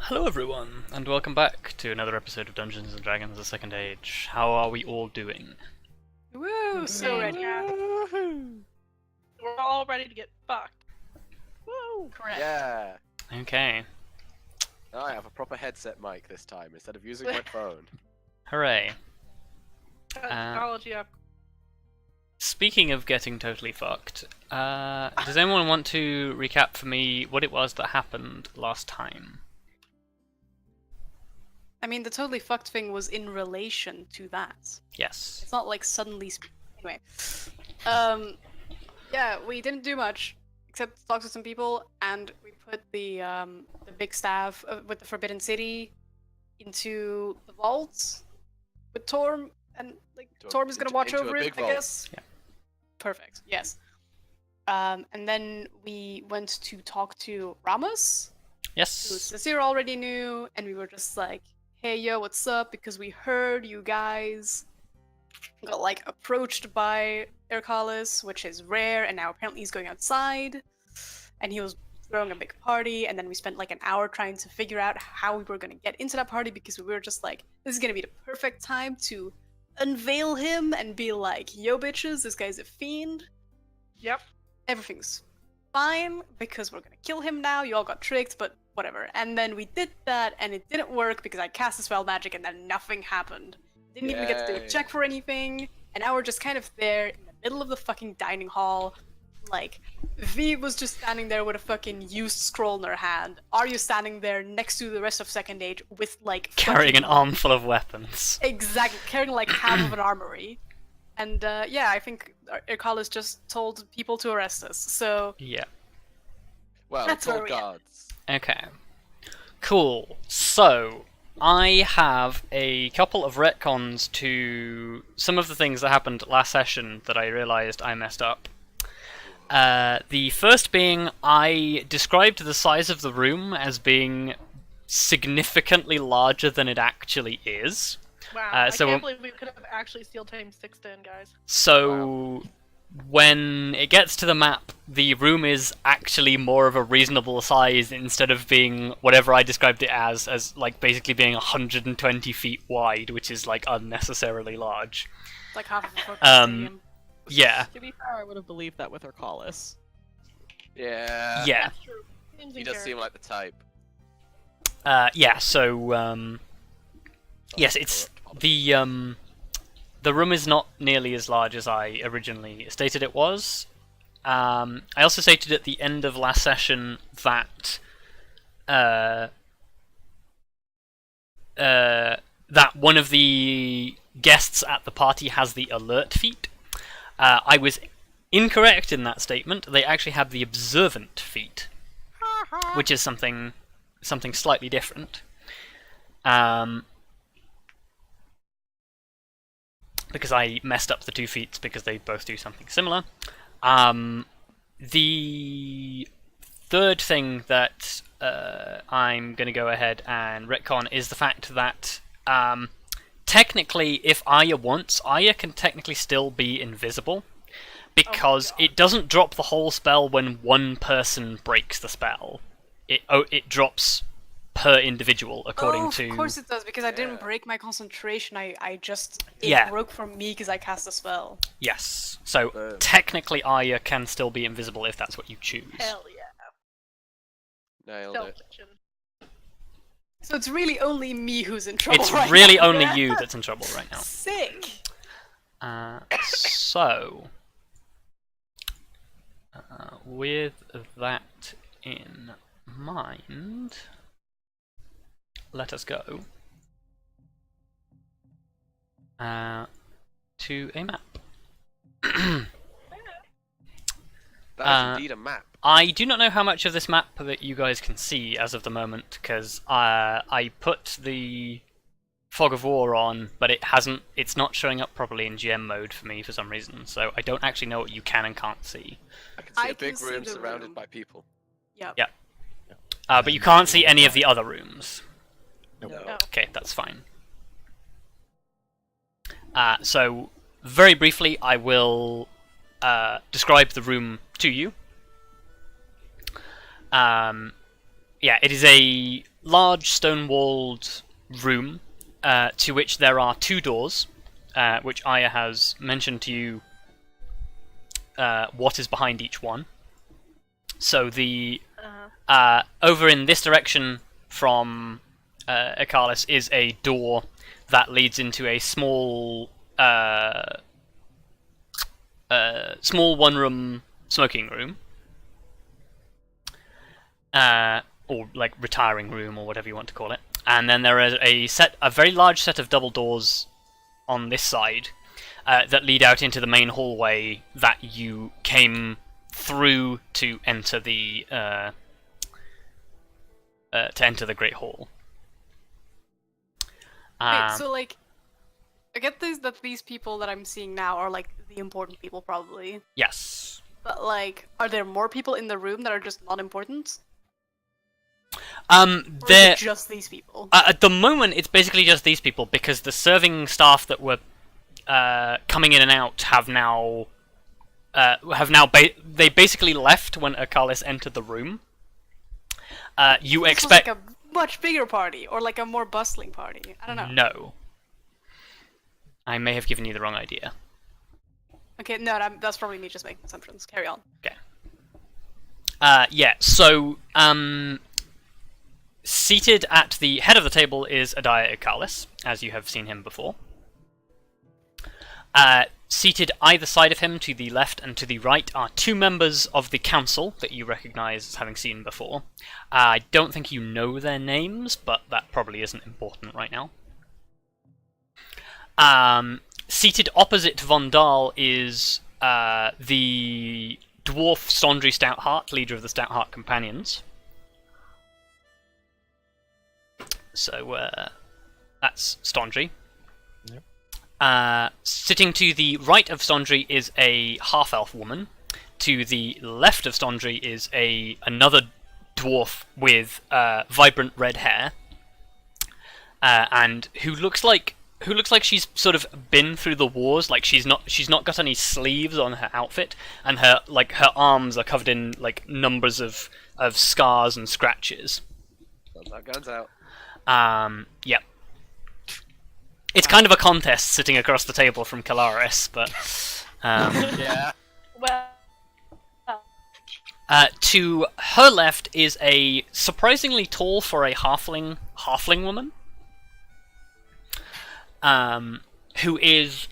Hello everyone, and welcome back to another episode of Dungeons & Dragons: The Second Age. How are we all doing? Woo! So ready. We're all ready to get fucked. Woo! Correct. Yeah. Okay, Now I have a proper headset mic this time instead of using my phone. hooray. Technology up. Speaking of getting totally fucked, does anyone want to recap for me what it was that happened last time? I mean, the totally fucked thing was in relation to that. Yes. It's not like suddenly. Anyway, yeah, we didn't do much except talk to some people, and we put the big staff with the Forbidden City into the vault with Torm, and like Torm is gonna watch over it, I guess. Yeah. Perfect. Yes. And then we went to talk to Ramos, who Yes. Cecile already knew, and we were just like, hey, yo, what's up? Because we heard you guys got, like, approached by Kelariis, which is rare, and now apparently he's going outside, and he was throwing a big party, and then we spent, like, an hour trying to figure out how we were going to get into that party, because we were just like, this is going to be the perfect time to unveil him and be like, yo, bitches, this guy's a fiend. Yep. Everything's fine, because we're going to kill him now. You all got tricked, but whatever. And then we did that, and it didn't work because I cast a spell magic, and then nothing happened. Didn't even get to do a Yay. check for anything, and now we're just kind of there in the middle of the fucking dining hall. Like, V was just standing there with a fucking used scroll in her hand. Arya standing there next to the rest of Second Age with, like, Carrying an fucking- armful of weapons. Exactly, carrying like half of an armory. And yeah, I think Kelariis just told people to arrest us, so Yeah. Well, That's it's all where we are. guards. Okay. Cool. So, I have a couple of retcons to some of the things that happened last session that I realised I messed up. The first being, I described the size of the room as being significantly larger than it actually is. Wow. Uh, I so- can't believe we could have actually steel tamed Sixten, guys. So, when it gets to the map, the room is actually more of a reasonable size instead of being whatever I described it as like basically being 120 feet wide, which is like unnecessarily large. like half of a fucking Um, stadium. Yeah, To be fair, I would have believed that with Kelariis. Yeah. yeah, That's true. Seems He in does seem character. like the type. yeah. So, yes, it's the room is not nearly as large as I originally stated it was. I also stated at the end of last session that that one of the guests at the party has the alert feat. I was incorrect in that statement. They actually have the observant feat, which is something slightly different. Because I messed up the two feats because they both do something similar. The third thing that I'm going to go ahead and retcon is the fact that technically, if Arya wants, Arya can technically still be invisible, because it doesn't drop the whole spell when one person breaks the spell. It drops per individual according to. Of course it does, because I didn't Yeah. break my concentration. It Yeah. broke from me because I cast a spell. Yes. So Boom. technically, Arya can still be invisible if that's what you choose. Hell yeah. Nailed Stealth it. fiction. So it's really only me who's in trouble. It's right really now. only you that's in trouble right now. Sick. So, with that in mind, let us go to a map. That is indeed a map. I do not know how much of this map that you guys can see as of the moment, because I put the Fog of War on, but it's not showing up properly in GM mode for me for some reason, so I don't actually know what you can and can't see. I can see I a big can see room the surrounded room. by people. Yep. Yeah. But you can't see any of the other rooms. No. No. Okay, that's fine. So, very briefly, I will describe the room to you. Yeah, it is a large stone-walled room to which there are 2 doors, which Arya has mentioned to you what is behind each one. So the over in this direction from Ekalis is a door that leads into a small one-room smoking room, or like retiring room, or whatever you want to call it. And then there is a very large set of double doors on this side that lead out into the main hallway that you came through to enter the Great Hall. Wait, so like, I get that these people that I'm seeing now are like the important people, probably. Yes. But like, are there more people in the room that are just not important? Or is There it just these people? at the moment it's basically just these people, because the serving staff that were coming in and out have now they basically left when Ekalis entered the room. You This expect was like a much bigger party, or like a more bustling party. I don't know. No. I may have given you the wrong idea. Okay, no, that's probably me just making assumptions. Carry on. Okay. Yeah, so, seated at the head of the table is Adaya Ekalis, as you have seen him before. Seated either side of him, to the left and to the right, are 2 members of the council that you recognise as having seen before. I don't think you know their names, but that probably isn't important right now. Seated opposite Vondal is the dwarf Stondry Stoutheart, leader of the Stoutheart Companions. So that's Stondry. Sitting to the right of Stondry is a half-elf woman. To the left of Stondry is another dwarf with vibrant red hair, and who looks like she's sort of been through the wars. Like she's not got any sleeves on her outfit, and her arms are covered in like numbers of scars and scratches. Guns out. Yep. It's kind of a contest sitting across the table from Kelariis, but Yeah. Well, to her left is a surprisingly tall for a halfling woman, who is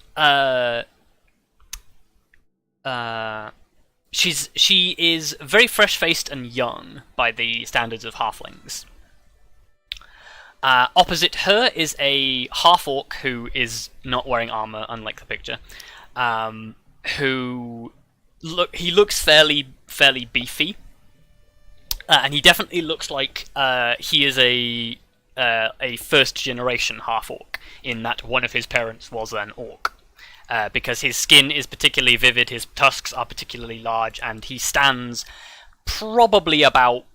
she is very fresh-faced and young by the standards of halflings. Opposite her is a half-orc who is not wearing armor, unlike the picture. He looks fairly beefy, and he definitely looks like he is a first-generation half-orc, in that one of his parents was an orc. Because his skin is particularly vivid, his tusks are particularly large, and he stands probably about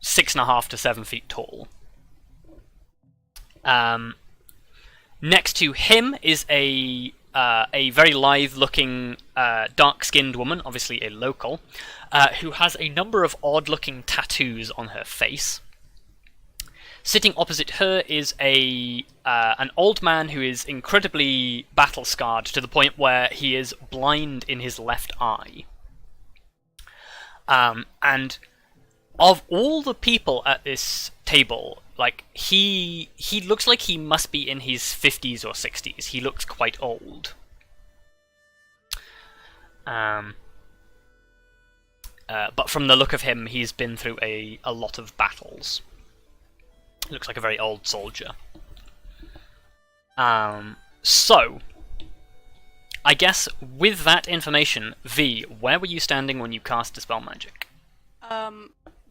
6.5 to 7 feet tall. Next to him is a very lithe-looking, dark-skinned woman, obviously a local, who has a number of odd-looking tattoos on her face. Sitting opposite her is an old man who is incredibly battle-scarred to the point where he is blind in his left eye. And of all the people at this table, like, he looks like he must be in his 50s or 60s. He looks quite old. But from the look of him, he's been through a lot of battles. He looks like a very old soldier. So, I guess with that information, V, where were you standing when you cast Dispel Magic?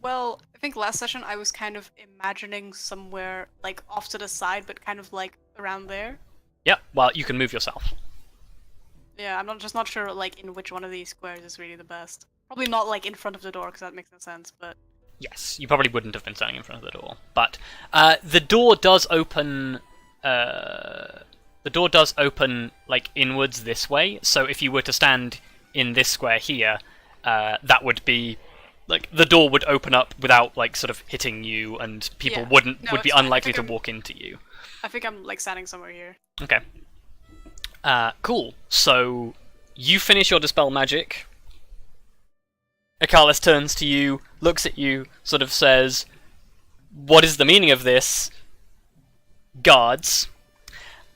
Well, I think last session I was kind of imagining somewhere, like, off to the side, but kind of, like, around there. Yeah, well, you can move yourself. Yeah, I'm just not sure, like, in which one of these squares is really the best. Probably not, like, in front of the door, because that makes no sense, but... Yes, you probably wouldn't have been standing in front of the door. But the door does open... like, inwards this way, so if you were to stand in this square here, that would be like the door would open up without like sort of hitting you, and people Yeah. would No, be it's fine. I unlikely think to walk into you. I think I'm like standing somewhere here. Okay. Cool. So you finish your dispel magic. Akalis turns to you, looks at you, sort of says, "What is the meaning of this, guards?"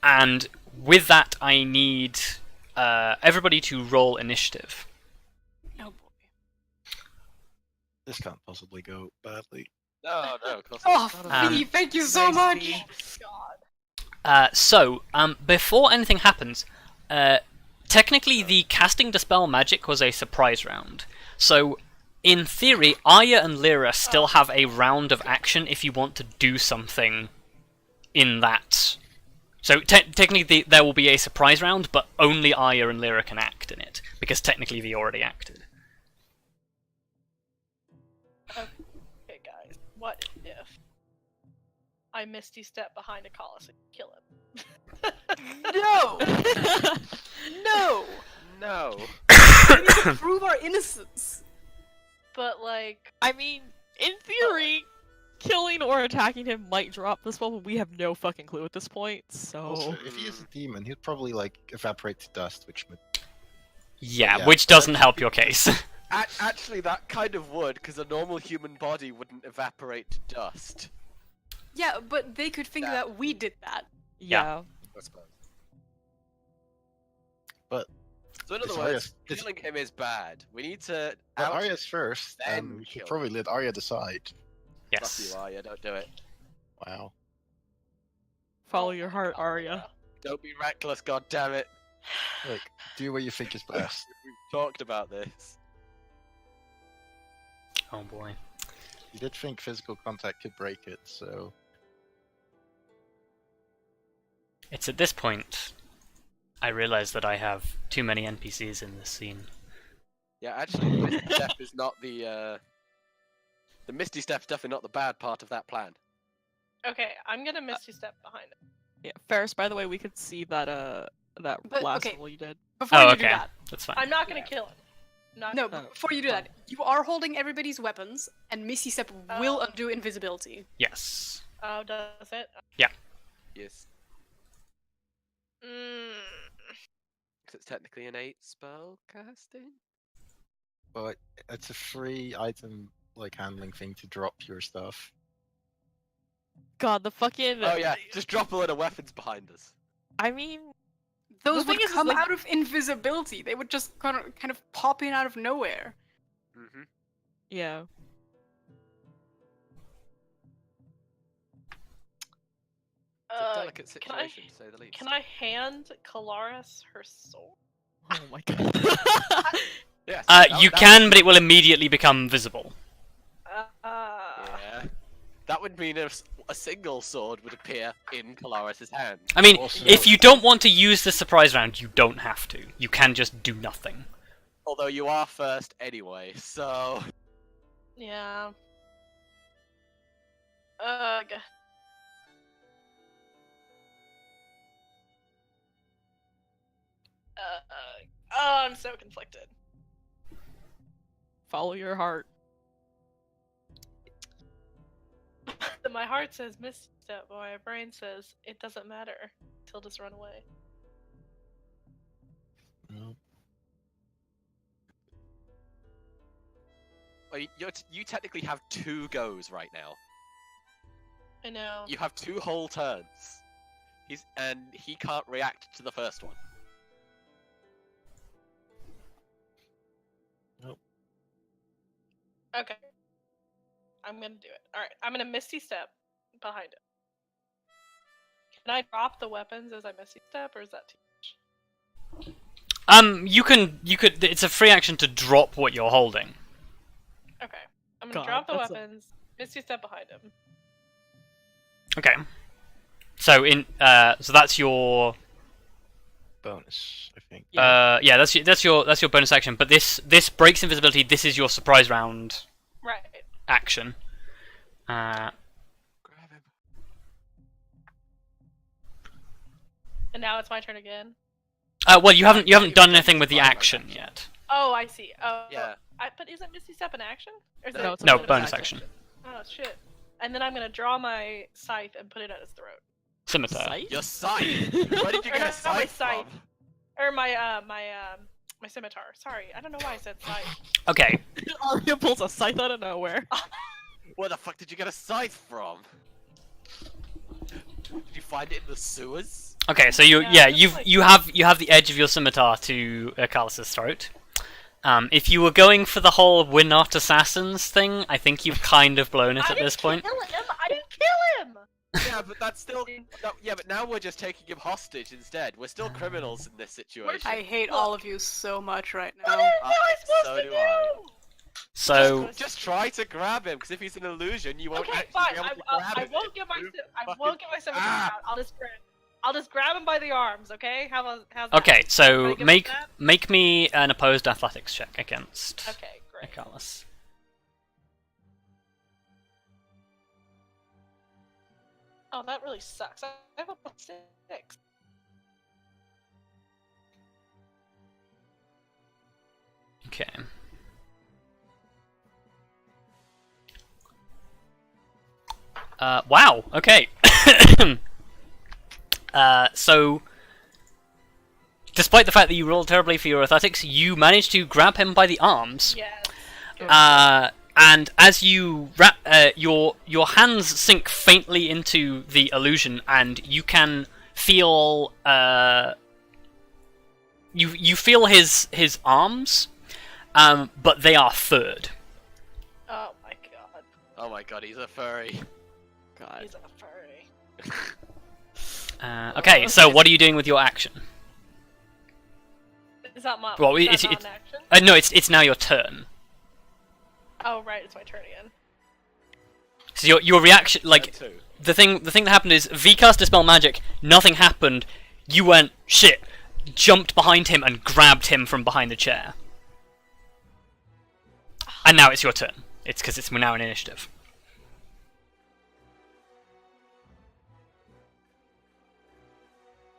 And with that, I need everybody to roll initiative. Oh boy. This can't possibly go badly. No, of course Oh, not. Fee, thank you so much. So, before anything happens, technically the casting Dispel Magic was a surprise round. So, in theory, Arya and Lyra still have a round of action if you want to do something in that. So, technically there will be a surprise round, but only Arya and Lyra can act in it, because technically they already acted. Okay, guys. What if I Misty step behind a Akalis and kill him? No! No! No. We need to prove our innocence. But like, I mean, in theory, killing or attacking him might drop the spell, but we have no fucking clue at this point, so... Also, if he is a demon, he'd probably like evaporate to dust, which would. Yeah, Yeah. which doesn't help your case. Actually, that kind of would, because a normal human body wouldn't evaporate to dust. Yeah, but they could think Yeah. that we did that. Yeah. I suppose. But So in It's other words, Arya's- it's- killing him is bad. We need to but out Arya's first, then and we should kill. probably let Arya decide. Fuck Yes. you, Arya, don't do it. Wow. Follow your heart, Arya. Don't be reckless, goddammit. Look, do what you think is best. We've talked about this. Oh boy. You did think physical contact could break it, so It's at this point I realize that I have too many NPCs in this scene. Yeah, actually, the Misty Step is not the Misty Step's definitely not the bad part of that plan. okay, I'm gonna Misty step behind him. Yeah, Ferrous, by the way, we could see that that But, last okay. roll you did. Before Oh, you okay. do that. That's fine. I'm not gonna kill him. Not No, Oh, before you do that, you are holding everybody's weapons, and Misty Step will Oh. undo invisibility. Yes. Oh, does it? Yes. Mm. Because it's technically an 8 spell casting. but it's a free item like handling thing to drop your stuff. God, the fucking... Oh yeah, just drop a load of weapons behind us. I mean... Those thing would is, come like- out of invisibility. They would just kind of pop in out of nowhere. Mm-hmm. Yeah. It's a delicate Can I situation, to say the least. can I hand Kelariis her sword? Oh my god. Yes. You can, but it will immediately become visible. Yeah. That would mean a single sword would appear in Kelariis' hand. I mean, Also- if you don't want to use the surprise round, you don't have to. You can just do nothing. Although you are first anyway, so... Yeah. Ugh. Oh, I'm so conflicted. Follow your heart. My heart says misstep, but my brain says it doesn't matter. Till just run away. No. Well, you technically have 2 goes right now. I know. You have 2 whole turns. And he can't react to the first one. Okay. I'm gonna do it. Alright, I'm gonna Misty Step behind him. Can I drop the weapons as I Misty Step, or is that too much? You could. It's a free action to drop what you're holding. Okay. I'm gonna God, drop the that's a- weapons, Misty Step behind him. Okay. So so that's your Bonus, I think. yeah, that's your bonus action. But this breaks invisibility. This is your surprise round Right. action. Grab him. And now it's my turn again. Well, you haven't you've done done anything with the surprise round action action. yet. Oh, I see. Oh, Yeah. But isn't Misty Step an action? Or is No, it it's a No, bonus bonus action. action. Oh shit! And then I'm gonna draw my scythe and put it at his throat. Scimitar. Scythe? Your scythe. Where did you Or get a not my scythe scythe. from? Or my scimitar. Sorry, I don't know why I said scythe. Okay. Arya pulls a scythe out of nowhere. Where the fuck did you get a scythe from? Did you find it in the sewers? Okay, so Yeah, just you have the edge of your scimitar to Callus's throat. If you were going for the whole "we're not assassins" thing, I think you've kind of blown it at this point. I didn't kill him. Yeah, but that's still. No, yeah, but now we're just taking him hostage instead. We're still criminals in this situation. I hate all of you so much right What now. am I supposed so to do do? I. So Just try to grab him, because if he's an illusion, you won't Okay, actually fine. be able to I grab him. won't get my You I fucking- won't get my scimitar Ah! out. I'll just grab him by the arms. Okay? How's that? okay, so Ready to make give us make me an opposed athletics check against that? Okay, great. Callus. Oh, that really sucks. I have a +6. Okay. Wow. Okay. So, despite the fact that you rolled terribly for your athletics, you managed to grab him by the arms. Yes. And as you your hands sink faintly into the illusion, and you can feel you feel his arms, but they are furred. Oh my god. Oh my god, he's a furry. God. He's a furry. Okay, so what are you doing with your action? Is that my? Well, is it's- that not it's- an action? No, it's now your turn. Oh right, it's my turn again. So your reaction, like Turn two. the thing that happened is V cast Dispel Magic. Nothing happened. You went shit, jumped behind him and grabbed him from behind the chair. And now it's your turn. It's because we're now in initiative.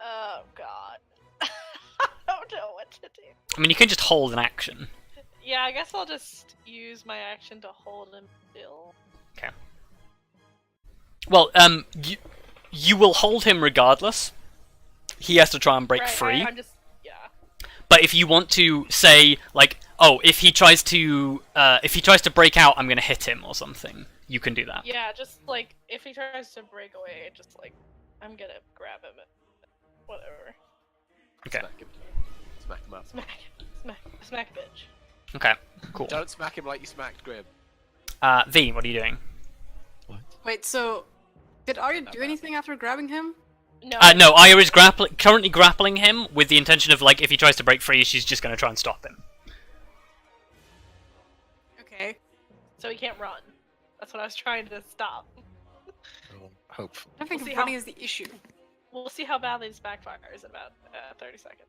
Oh god. I don't know what to do. I mean, you can just hold an action. Yeah, I guess I'll just use my action to hold him still. Well, you will hold him regardless. He has to try and break Right, free. I'm just yeah. But if you want to say like, oh, if he tries to break out, I'm gonna hit him or something, you can do that. Yeah, just like if he tries to break away, just like I'm gonna grab him and whatever. Okay. Smack him. Smack him up. Smack bitch. Okay. Cool. Don't smack him like you smacked Grim. V, what are you doing? Wait, so did Arya do anything after grabbing him? No. No, Arya is currently grappling him with the intention of like, if he tries to break free, she's just gonna try and stop him. Okay. So he can't run. That's what I was trying to stop. Hope. I don't think We'll see running how- is the issue. We'll see how badly this backfires in about 30 seconds.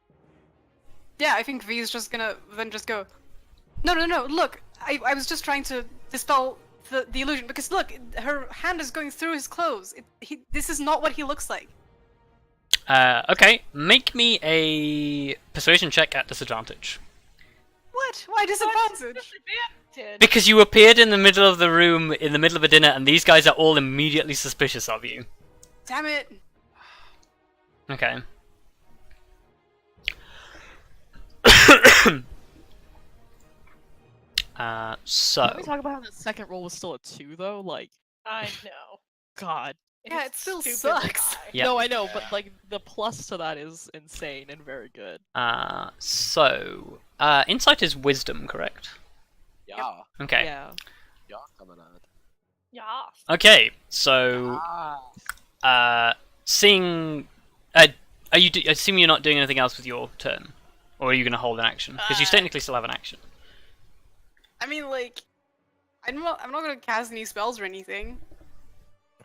Yeah, I think V is just gonna then just go. No, look, I was just trying to dispel the illusion because look, her hand is going through his clothes. This is not what he looks like. Okay, make me a persuasion check at disadvantage. What? Why disadvantage? Disadvantage. Because you appeared in the middle of the room, in the middle of a dinner, and these guys are all immediately suspicious of you. Damn it! Okay. So... Can we talk about how the second roll was still a 2 though? Like, I know. God. Yeah, it still stupidly sucks. high. Yeah. No, I know, but like the plus to that is insane and very good. Insight is wisdom, correct? Yeah. Okay. Yeah. Yeah, coming out. Yes. Okay, so... seeing... I assume you're not doing anything else with your turn? Or are you going to hold an action? Because you technically still have an action. I mean, like, I'm not gonna cast any spells or anything.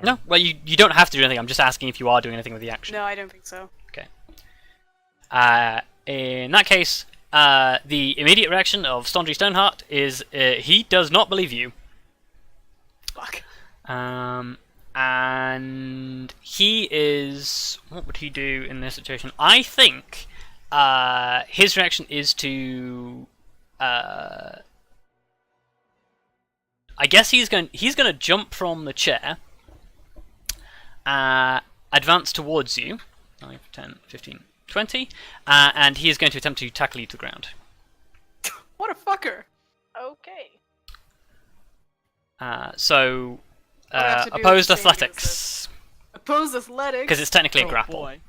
No, well, you don't have to do anything. I'm just asking if you are doing anything with the action. No, I don't think so. In that case, the immediate reaction of Stondry Stoneheart is he does not believe you. Fuck. And he is... What would he do in this situation? I think his reaction is to I guess he's going to jump from the chair, advance towards you, 5, 10, 15, 20, and he is going to attempt to tackle you to the ground. What a fucker! Okay. So, All I have to do is opposed save athletics, Opposed athletics. because it's technically a Oh, grapple. boy.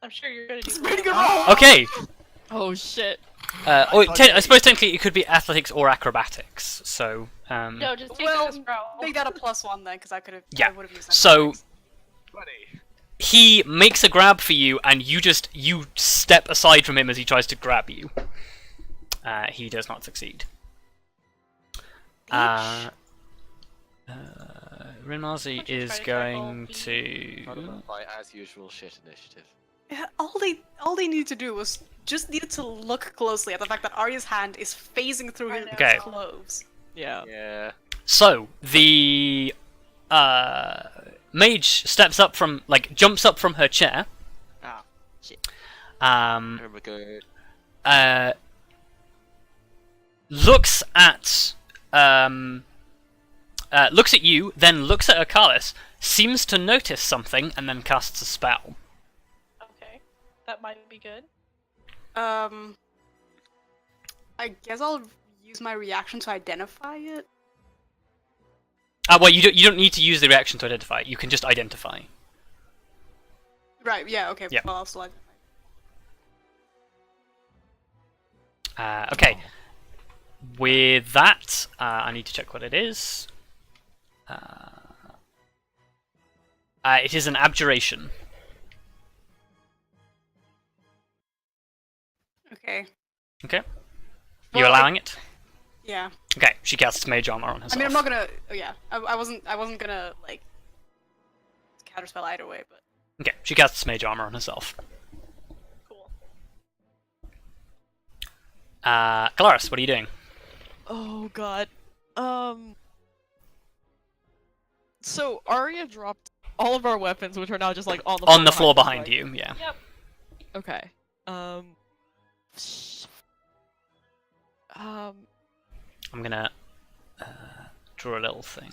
I'm sure you're gonna do. It's pretty good well. roll. Okay. Oh shit. I suppose technically it could be athletics or acrobatics. So, No, just take Well, this roll. make that a +1 then, because I could have. Yeah. I would have used that. So- Buddy. he makes a grab for you, and you step aside from him as he tries to grab you. He does not succeed. Rinmazi Don't you is try to going tackle to. By as usual shit initiative. Yeah, all they need to do was just needed to look closely at the fact that Arya's hand is phasing through his Okay. clothes. Yeah. Yeah. So the mage jumps up from her chair. Ah, shit. Here we go. Looks at you, then looks at Arkalis, seems to notice something, and then casts a spell. Okay, that might be good. I guess I'll use my reaction to identify it. Well, you don't need to use the reaction to identify it. You can just identify. Right. Yeah. Okay. Yeah. Well, I'll still identify. Okay. With that, I need to check what it is. It is an abjuration. Okay. Okay. You Well, allowing it? Yeah. Okay. She casts mage armor on herself. I mean, I'm not gonna. Oh, yeah. I wasn't gonna like counterspell either way, but. Okay. She casts mage armor on herself. Cool. Kelariis, what are you doing? Oh god. So Arya dropped all of our weapons, which are now just like on the floor On the floor us, behind right? you. Yeah. Yep. Okay. I'm gonna draw a little thing.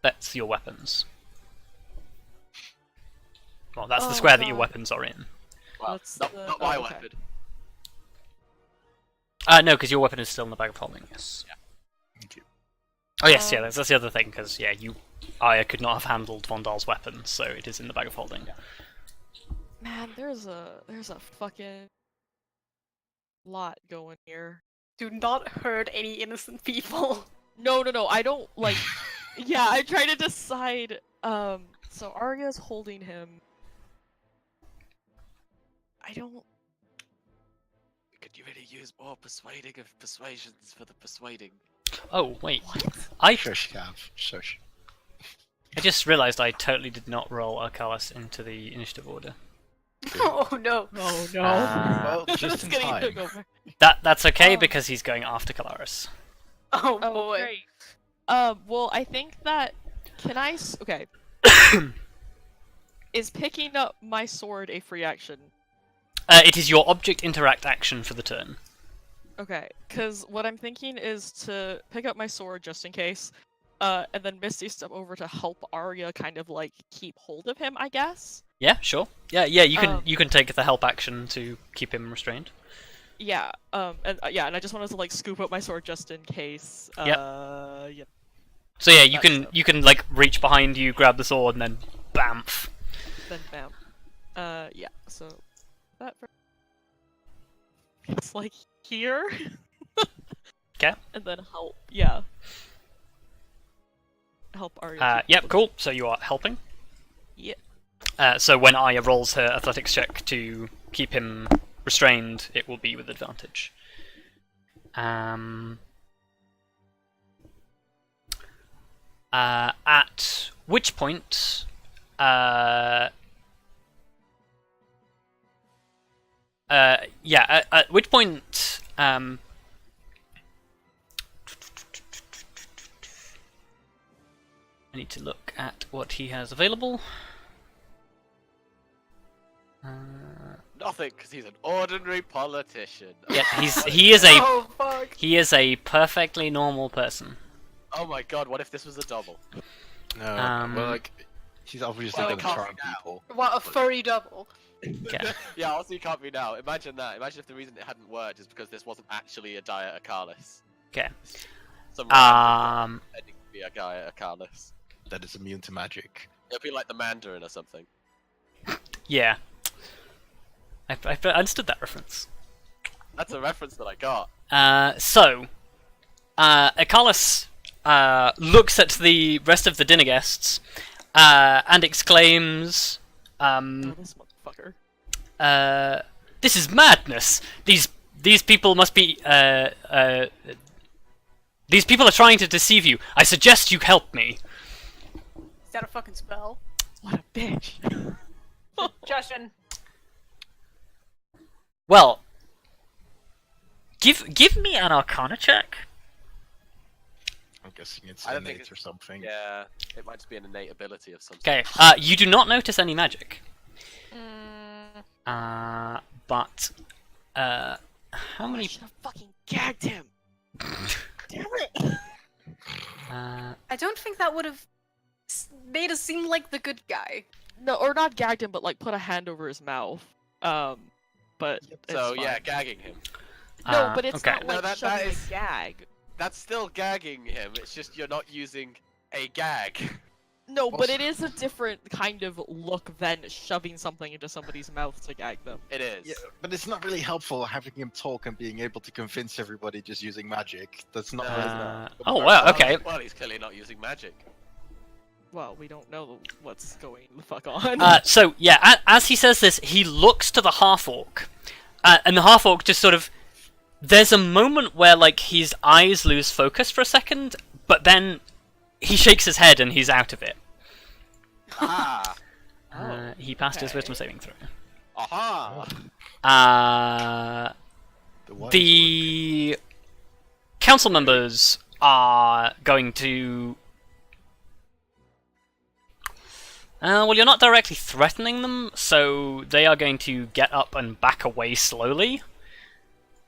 That's your weapons. Well, that's the Oh, square that your God. weapons are in. Well, What's not, the- not my oh, okay. weapon. No, because your weapon is still in the bag of holding. Yes. Yeah. Thank you. Oh yes, yeah. That's the other thing. Because yeah, Arya could not have handled Vondal's weapon, so it is in the bag of holding. Man, there's a fucking lot going here. Do not hurt any innocent people. No, I don't like. Yeah, I try to decide. So Arya's holding him. I don't. Could you really use more persuading of persuasions for the persuading? Oh wait, What? I Shush, Cav. Shush. just realised I totally did not roll Arkalis into the initiative order. Oh no. Oh no. Well, It's just in getting time. took over. That's okay Oh. because he's going after Kelariis. Oh Oh, boy. great. Well, I think that okay. Is picking up my sword a free action? It is your object interact action for the turn. Okay, because what I'm thinking is to pick up my sword just in case, and then Misty step over to help Arya kind of like keep hold of him, I guess. Yeah, sure. Yeah. You can take the help action to keep him restrained. Yeah. And I just wanted to like scoop up my sword just in case. Yeah. So yeah, That's you can like reach behind you, grab the sword, and then bamf. Then bam. Yeah. So that. It's like here. Okay. And then help. Yeah. Help Arya. Yep, cool. So you are helping. Yeah. So when Arya rolls her athletics check to keep him restrained, it will be with advantage. At which point, at which point, I need to look at what he has available. Nothing. nothing because he's an ordinary politician. Yeah, he is a Oh fuck! he is a perfectly normal person. Oh my god, what if this was a double? No, Um, well, like, he's obviously Well, going to it charm can't be now. people. What a furry double. Okay. Yeah, also you can't be now. Imagine that. Imagine if the reason it hadn't worked is because this wasn't actually a Dire Acalis. Okay. Some random pretending to be a guy at Acalis. That is immune to magic. It'll be like the Mandarin or something. Yeah. I understood that reference. That's a reference that I got. So, Acalis looks at the rest of the dinner guests and exclaims, Oh, this motherfucker. "This is madness! These people must be these people are trying to deceive you. I suggest you help me." Is that a fucking spell? What a bitch. Justin. Well, give me an Arcana check. I'm guessing it's I don't think innate or something. Yeah, it might just be an innate ability of some sort. Okay. You do not notice any magic. But how I many? should have fucking gagged him. Damn it. I don't think that would have made us seem like the good guy. No, or not gagged him, but like put a hand over his mouth. But it's So fine. yeah, gagging him. No, but it's okay. not No, like that shoving is- a gag. That's still gagging him. It's just you're not using a gag. No, but Also- it is a different kind of look than shoving something into somebody's mouth to gag them. It is. Yeah, but it's not really helpful having him talk and being able to convince everybody just using magic. That's not really Oh wow. Okay. Well, he's clearly not using magic. Well, we don't know what's going the fuck on. So yeah, as he says this, he looks to the half-orc, and the half-orc just sort of. There's a moment where like his eyes lose focus for a second, but then he shakes his head and he's out of it. Ah. He passed his okay. wisdom saving throw. Aha. The council members are going to. Well, you're not directly threatening them, so they are going to get up and back away slowly.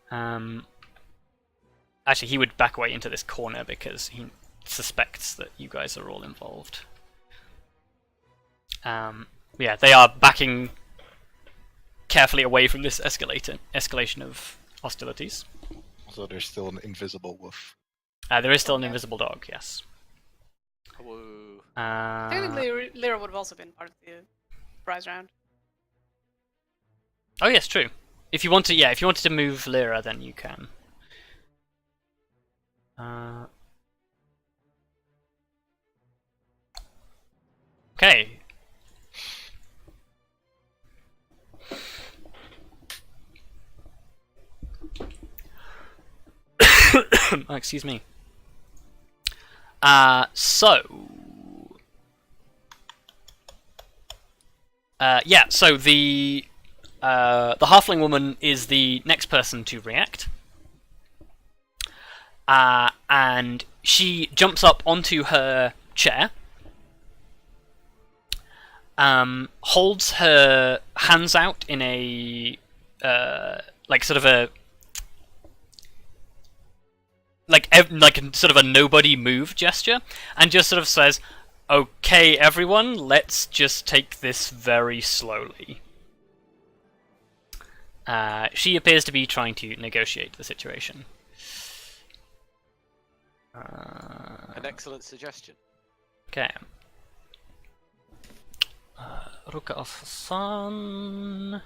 Actually, he would back away into this corner because he suspects that you guys are all involved. Yeah, they are backing carefully away from this escalation of hostilities. So there's still an invisible wolf. There is still an invisible dog, yes. Woo. Technically, Lyra would have also been part of the prize round. Oh yes, true. If you want to, if you wanted to move Lyra, then you can. Okay. Oh, excuse me. So the halfling woman is the next person to react. And she jumps up onto her chair, holds her hands out in a sort of a sort of a nobody move gesture, and just sort of says, "Okay, everyone, let's just take this very slowly." She appears to be trying to negotiate the situation. An excellent suggestion. Okay. Ruka of Sun.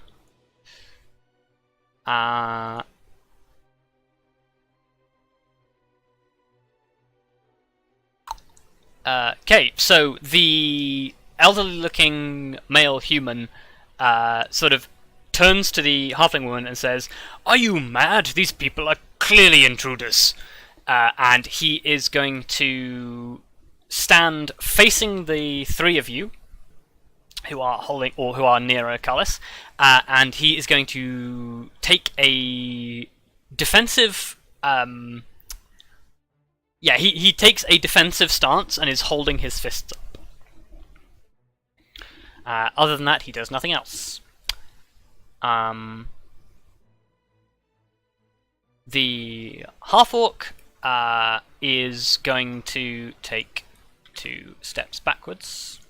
Okay, so the elderly-looking male human sort of turns to the halfling woman and says, "Are you mad? These people are clearly intruders." And he is going to stand facing the three of you who are holding or who are near Acalis, and he is going to take a defensive. He takes a defensive stance and is holding his fists up. Other than that, he does nothing else. The half-orc is going to take 2 steps backwards.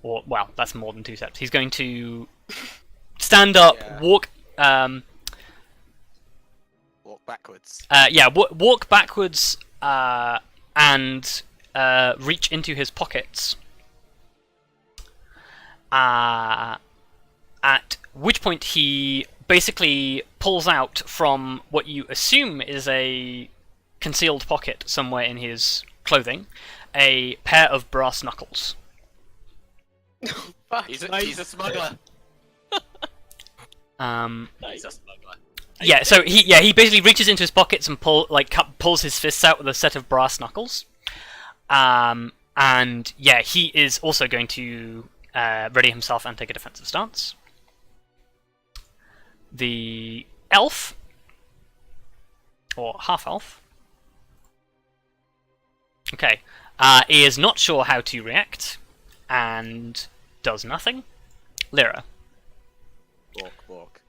Or, well, that's more than 2 steps. He's going to stand up, Yeah. walk... Walk backwards. Walk backwards and reach into his pockets. At which point he basically pulls out from what you assume is a concealed pocket somewhere in his clothing a pair of brass knuckles. Fuck. He's a smuggler. He's a smuggler. Yeah, so he basically reaches into his pockets and pulls his fists out with a set of brass knuckles. And yeah, he is also going to ready himself and take a defensive stance. The elf, or half-elf, okay, is not sure how to react, and does nothing. Lyra. Walk.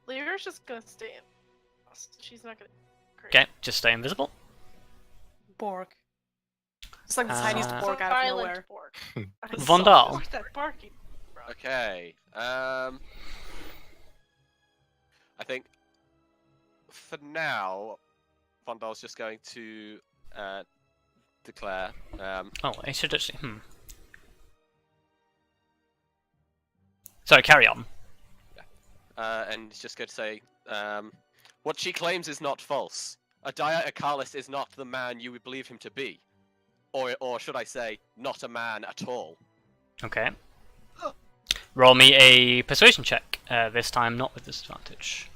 Lyra's just gonna stay in. She's not gonna. Okay, just stay invisible. Borg. It's like the tiniest Uh, Borg out of nowhere. Vondal. Look at that barking. Okay. I think for now, Vondal's just going to declare. Oh, I should actually. Sorry, carry on. And he's just going to say, what she claims is not false. Kelariis is not the man you would believe him to be. Or should I say, not a man at all. Okay. Roll me a persuasion check, this time not with disadvantage.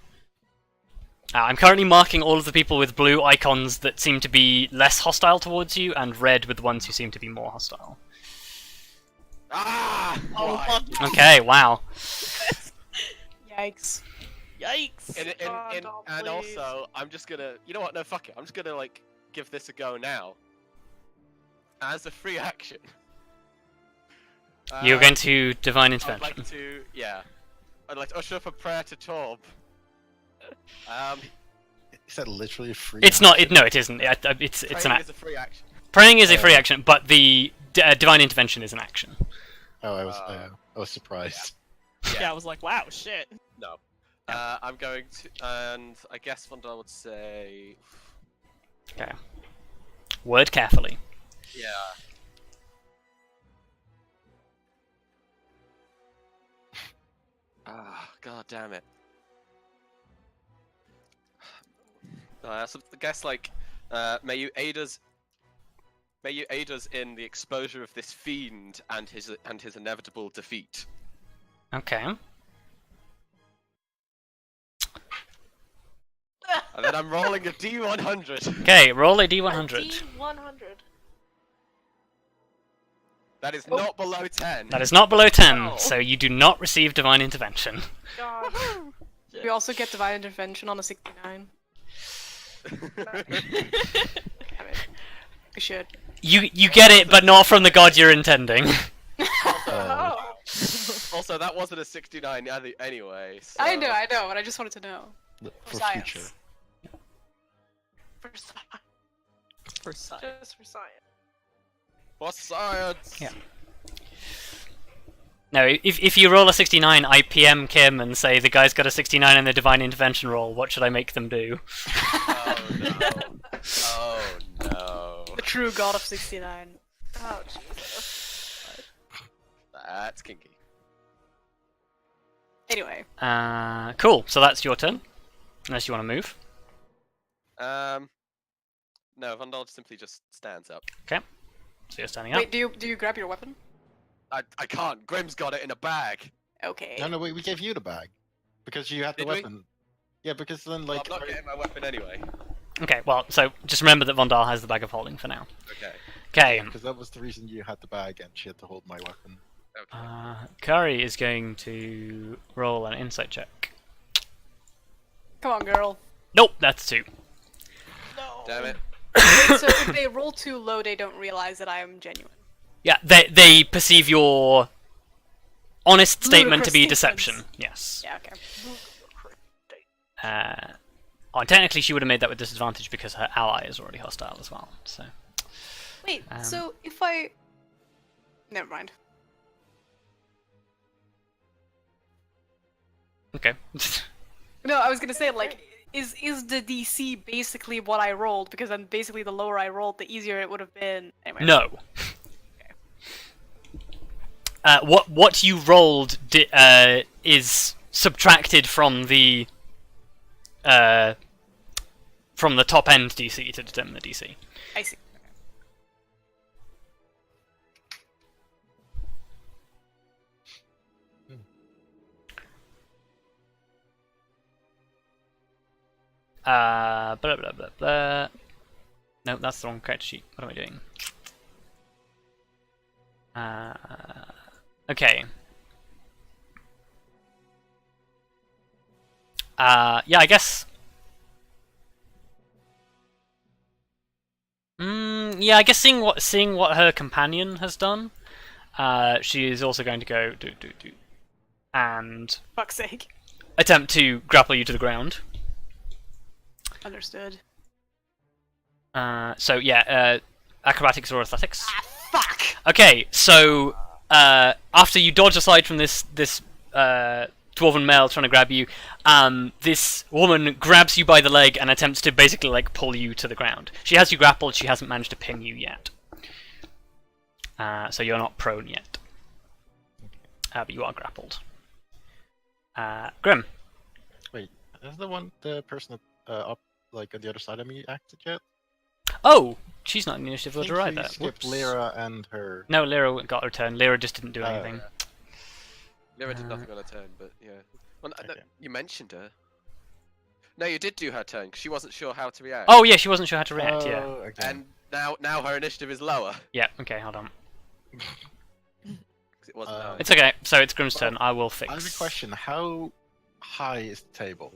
I'm currently marking all of the people with blue icons that seem to be less hostile towards you, and red with the ones who seem to be more hostile. Ah! Oh, Why? fuck. Okay, wow. Yikes. Yikes! And please. also, I'm just gonna, you know what? No, fuck it. I'm just gonna like give this a go now, as a free action. You're going to divine I'd intervention. like to, yeah. I'd like to usher up a prayer to Torb. Is that literally a free? It's not. action? No, it isn't. It's an. Praying is a free action. Praying is a free action, but the divine intervention is an action. Oh, I was surprised. Yeah, I was like, wow, shit. No. I'm going to, and I guess Vondal would say, Okay. Word carefully. yeah. Ah, god damn it. So I guess like, may you aid us in the exposure of this fiend and his inevitable defeat. Okay. And then I'm rolling a D100. Okay, roll a d100. D100. That is not below 10. That is not below 10, Oh. so you do not receive divine intervention. God. We also get divine intervention on a 69. Damn it. We should. You get it, but not from the god you're intending. Oh. Also, that wasn't a 69 anyway. So... I know, but I just wanted to know. For Science. future. For science. For science. Just for science. For science! Yeah. No, if you roll a 69, I PM Kim and say the guy's got a 69 in the divine intervention roll. What should I make them do? Oh no. Oh no. The true god of 69. Oh, Jesus. That's kinky. Anyway. Cool. So that's your turn. Unless you want to move. No, Vondal simply just stands up. So you're standing up. Wait, do you grab your weapon? I can't. Grim's got it in a bag. Okay. No, we gave you the bag because you had the Did we? weapon. Yeah, because then Well, like I'm not getting my weapon anyway. Okay, well, so just remember that Vondal has the bag of holding for now. Okay. Okay. because that was the reason you had the bag and she had to hold my weapon. Okay. Kari is going to roll an insight check. Come on, girl. Nope, that's 2. No. Damn it. Wait, so if they roll too low, they don't realize that I am genuine. Yeah, they perceive your honest statement to be Ludicrous deception. statements. Yes. Yeah, okay. Oh, and technically she would have made that with disadvantage because her ally is already hostile as well. So. Wait, Um, so if I... Never mind. Okay. No, I was gonna say, like, is the DC basically what I rolled? Because then basically the lower I rolled, the easier it would have been. Anyway. No. What you rolled is subtracted from the top end DC to determine the DC. I see. Blah blah blah blah. No, that's the wrong character sheet. What am I doing? Okay. Yeah, I guess. Yeah, I guess seeing what her companion has done, she is also going to go and Fuck's sake. attempt to grapple you to the ground. Understood. So yeah, acrobatics or athletics. Ah, fuck! Okay, so after you dodge aside from this dwarven male trying to grab you, this woman grabs you by the leg and attempts to basically like pull you to the ground. She has you grappled. She hasn't managed to pin you yet. So you're not prone yet, but you are grappled. Grim. Wait, is the person up like on the other side of me acted yet? Oh, she's not in the initiative I order think we either. skipped Whoops. Lyra and her. No, Lyra got her turn. Lyra just didn't do anything. Lyra did nothing on her turn, but yeah. Well, no, Okay. you mentioned her. No, you did do her turn because she wasn't sure how to react. Oh yeah, she wasn't sure how to react. Yeah. Oh, okay. And now her initiative is lower Yeah. Okay. Hold on. because it wasn't hers. It's okay. So it's Grim's turn. I will fix. I have a question. How high is the table?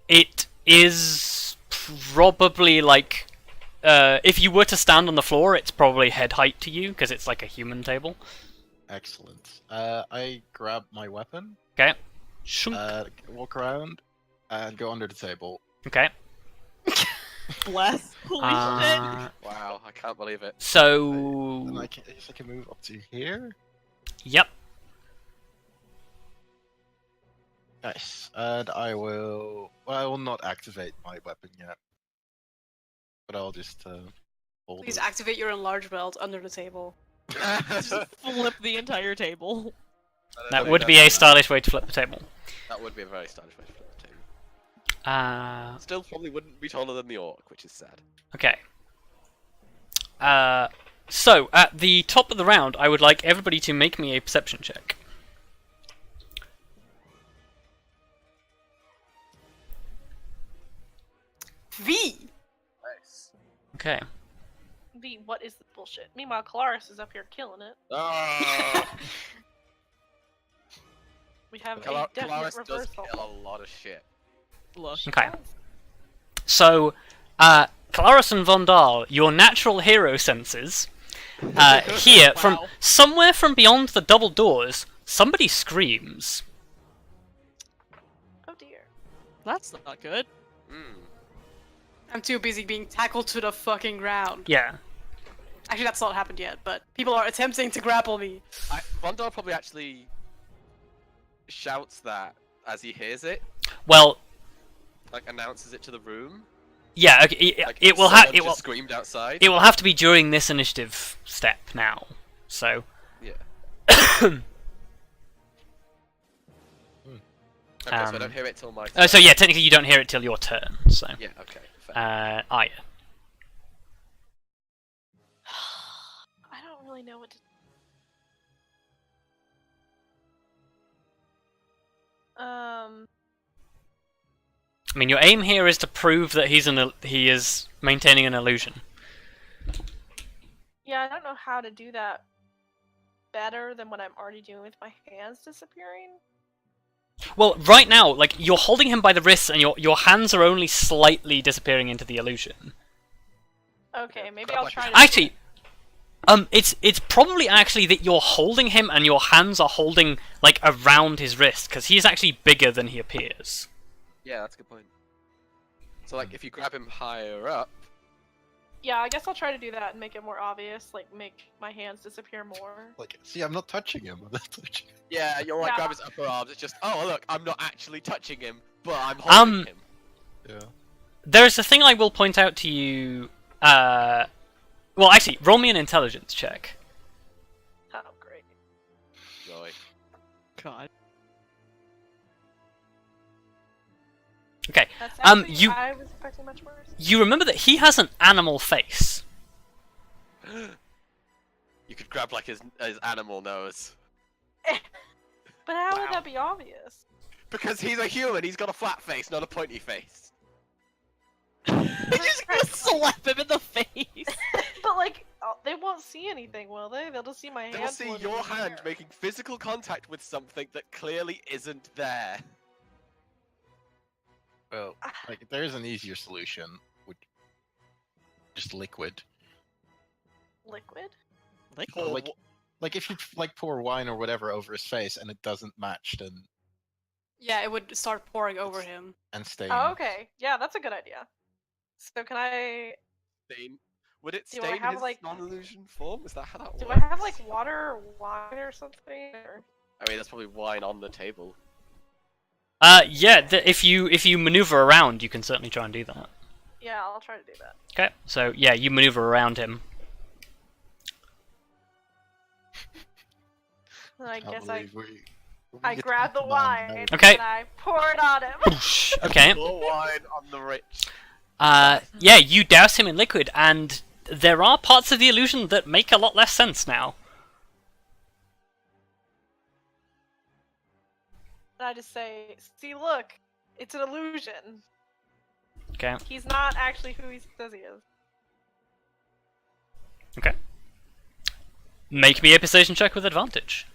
It is probably like, if you were to stand on the floor, it's probably head height to you because it's like a human table. Excellent. I grab my weapon, Okay. Shunk. walk around, and go under the table. Okay. Bless. Holy shit. Wow, I can't believe it. And So. I can move up to here. Yep. Nice. And I will. Well, I will not activate my weapon yet. But I'll just hold Please it. activate your enlarge belt under the table. Just flip the entire table. That would be a stylish way to flip the table. That would be a very stylish way to flip the table. Still, probably wouldn't be taller than the orc, which is sad. Okay. So at the top of the round, I would like everybody to make me a perception check. V! Nice. Okay. What is this bullshit? Meanwhile, Kelariis is up here killing it. Oh, We have a Kelariis definite does reversal. kill a lot of shit. Look. Okay. So, Kelariis and Vondal, your natural hero senses, here, from Wow. somewhere from beyond the double doors, somebody screams. Oh dear. That's not good. Mm. I'm too busy being tackled to the fucking ground. Yeah. Actually, that's not happened yet, but people are attempting to grapple me. Vondal probably actually shouts that as he hears it, Well, like announces it to the room. yeah. Okay, Like it will someone have just screamed outside. it will have to be during this initiative step now. So. Yeah. Okay, so I don't hear it till my turn. So yeah, technically you don't hear it till your turn. So. Yeah, okay. Fair. Arya. I don't really know what to. I mean, your aim here is to prove that he is maintaining an illusion. Yeah, I don't know how to do that better than what I'm already doing with my hands disappearing. Well, right now, like you're holding him by the wrists, and your hands are only slightly disappearing into the illusion. Okay, maybe Crap, I'll like- try to. Actually, It's probably actually that you're holding him and your hands are holding like around his wrist because he's actually bigger than he appears. Yeah, that's a good point. So like, if you grab him higher up, Yeah, I guess I'll try to do that and make it more obvious, like make my hands disappear more. Like, see, I'm not touching him. I'm not touching him. yeah, you're right. Yeah. Grab his upper arms. It's just, oh look, I'm not actually touching him, but I'm holding him. Yeah. There's a thing I will point out to you. Well, actually, roll me an intelligence check. Oh, great. Joy. God. Okay. That's actually, you- I was expecting much worse. You remember that he has an animal face. You could grab like his animal nose. But how Wow. would that be obvious? Because he's a human, he's got a flat face, not a pointy face. He's just gonna slap him in the face. But like, they won't see anything, will they? They'll just see my hand. They'll see floating your in the hand air. making physical contact with something that clearly isn't there. Well, like, there is an easier solution. With just liquid. Liquid? Liquid. Like, like if you like pour wine or whatever over his face and it doesn't match, then Yeah, it would start pouring over him. and stain. Oh, okay. Yeah, that's a good idea. So can I? Stain. Would it Do I stain have, his like- non-illusion form? Is that how that Do works? I have like water or wine or something? Or... I mean, that's probably wine on the table. Yeah. If you maneuver around, you can certainly try and do that. Yeah, I'll try to do that. Okay. So yeah, you maneuver around him. And I guess I we get grab the on wine now. Okay. and I pour it on him. Okay. More wine on the rich. Yeah, you douse him in liquid, and there are parts of the illusion that make a lot less sense now. And I just say, "See, look, it's an illusion. Okay. He's not actually who he says he is." Okay. Make me a persuasion check with advantage.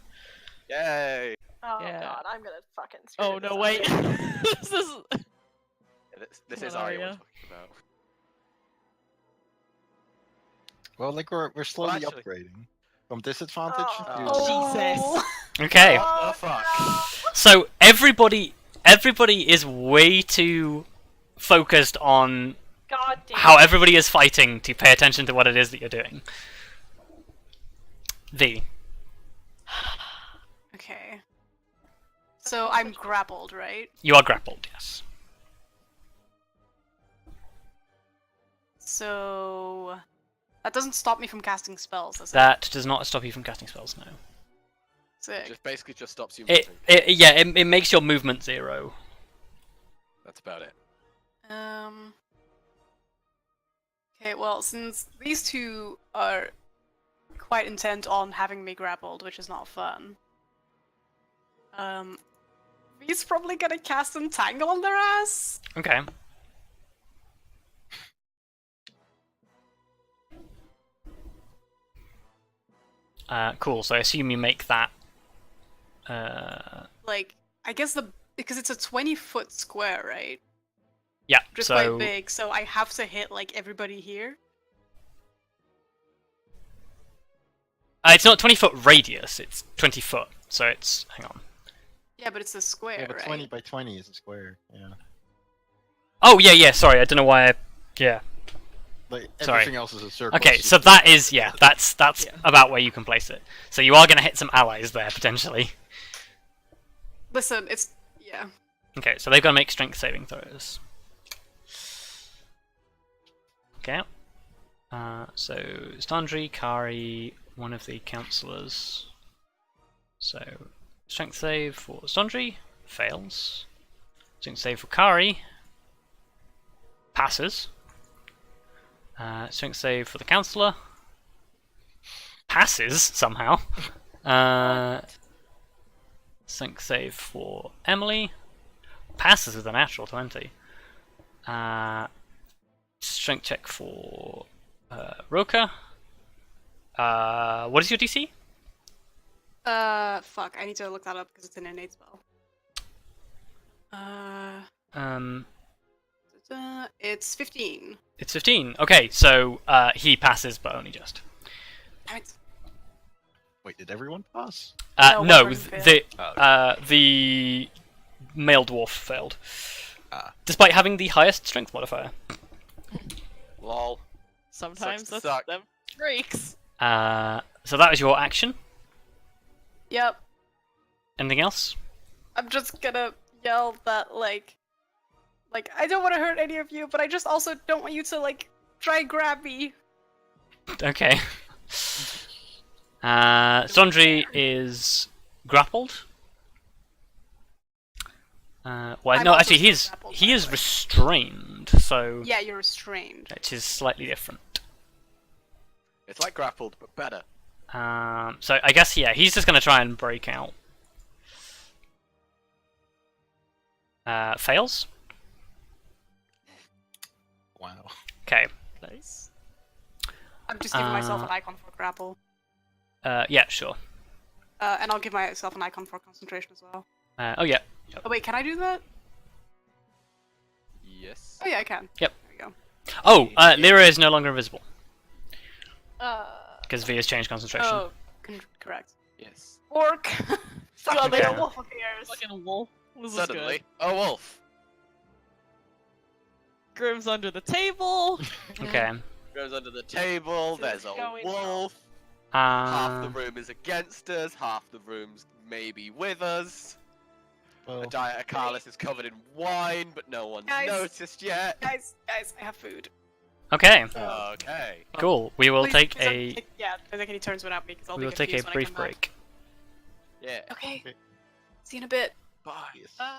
Yay! Oh Yeah. god, I'm gonna fucking. screw Oh this no! up. Wait. This is. This Come is on, Arya we're Arya. talking about. Well, like we're slowly actually- upgrading from disadvantage to Oh. Okay. What the fuck? So everybody is way too focused on God damn. how everybody is fighting to pay attention to what it is that you're doing. Okay. So I'm grappled, right? You are grappled, yes. So that doesn't stop me from casting spells, does it? That does not stop you from casting spells, no. Sick. Just basically just stops you It, moving. it makes your movement 0. That's about it. Okay, well, since these two are quite intent on having me grappled, which is not fun. He's probably gonna cast Entangle on their ass. Okay. Cool, so I assume you make that... Like, I guess because it's a 20-foot square, right? yeah, Which is so... quite big, so I have to hit, like, everybody here. It's not 20-foot radius, it's 20 foot, so it's... hang on. Yeah, but it's a square, yeah, but right? 20 by 20 is a square. Yeah. Oh, yeah, sorry, I don't know why I... yeah. Like Sorry. everything else is a circle. Okay, it's so just- that is, yeah, that's Yeah. about where you can place it. So you are going to hit some allies there, potentially. Listen, it's... yeah. Okay, so they've got to make strength saving throws. Okay. So, Standri, Kari, one of the councillors. So, strength save for Standri, fails. Strength save for Kari, passes. Strength save for the councillor, passes somehow. Strength save for Emily, passes with a natural 20. Strength check for Roka. What is your DC? Fuck, I need to look that up because it's an innate spell. It's 15. It's 15. Okay, so he passes, but only just. Damn it. Wait, did everyone pass? No, No, one person failed. the male dwarf failed, Ah. despite having the highest strength modifier. Lol. Sometimes Sucks to that's suck. them freaks. So that was your action. Yep. Anything else? I'm just gonna yell that, like, I don't want to hurt any of you, but I just also don't want you to, like, try and grab me. Okay. Sondri is grappled. Well, I'm no, also actually, still grappled, he by is the way. restrained, so Yeah, you're restrained. which is slightly different. It's like grappled, but better. So I guess he's just gonna try and break out. Fails. Wow. Okay. Nice. I'm just giving myself an icon for grapple. Yeah, sure. And I'll give myself an icon for concentration as well. Oh yeah. Oh wait, can I do that? Yes. Oh yeah, I can. Yep. There we go. Oh, Lyra is no longer invisible Uh, because V has changed concentration. Oh, correct. Yes. Orc! Suddenly Okay. a wolf appears! Fucking wolf. This is Suddenly, good. a wolf. Grim's under the table. Okay. Goes under the table. This is There's a going wolf. Half the Uh, room is against us. Half the room's maybe with us. Well, A diet Carlos is covered in wine, but no one's Guys. noticed yet. Guys, I have food. okay. Okay. Cool. We will Please- take please don't a take- yeah, don't take any turns without me, because I'll we will be take a confused when I brief come back. break. Yeah. Okay. Okay. See you in a bit. Bye. yes. uh,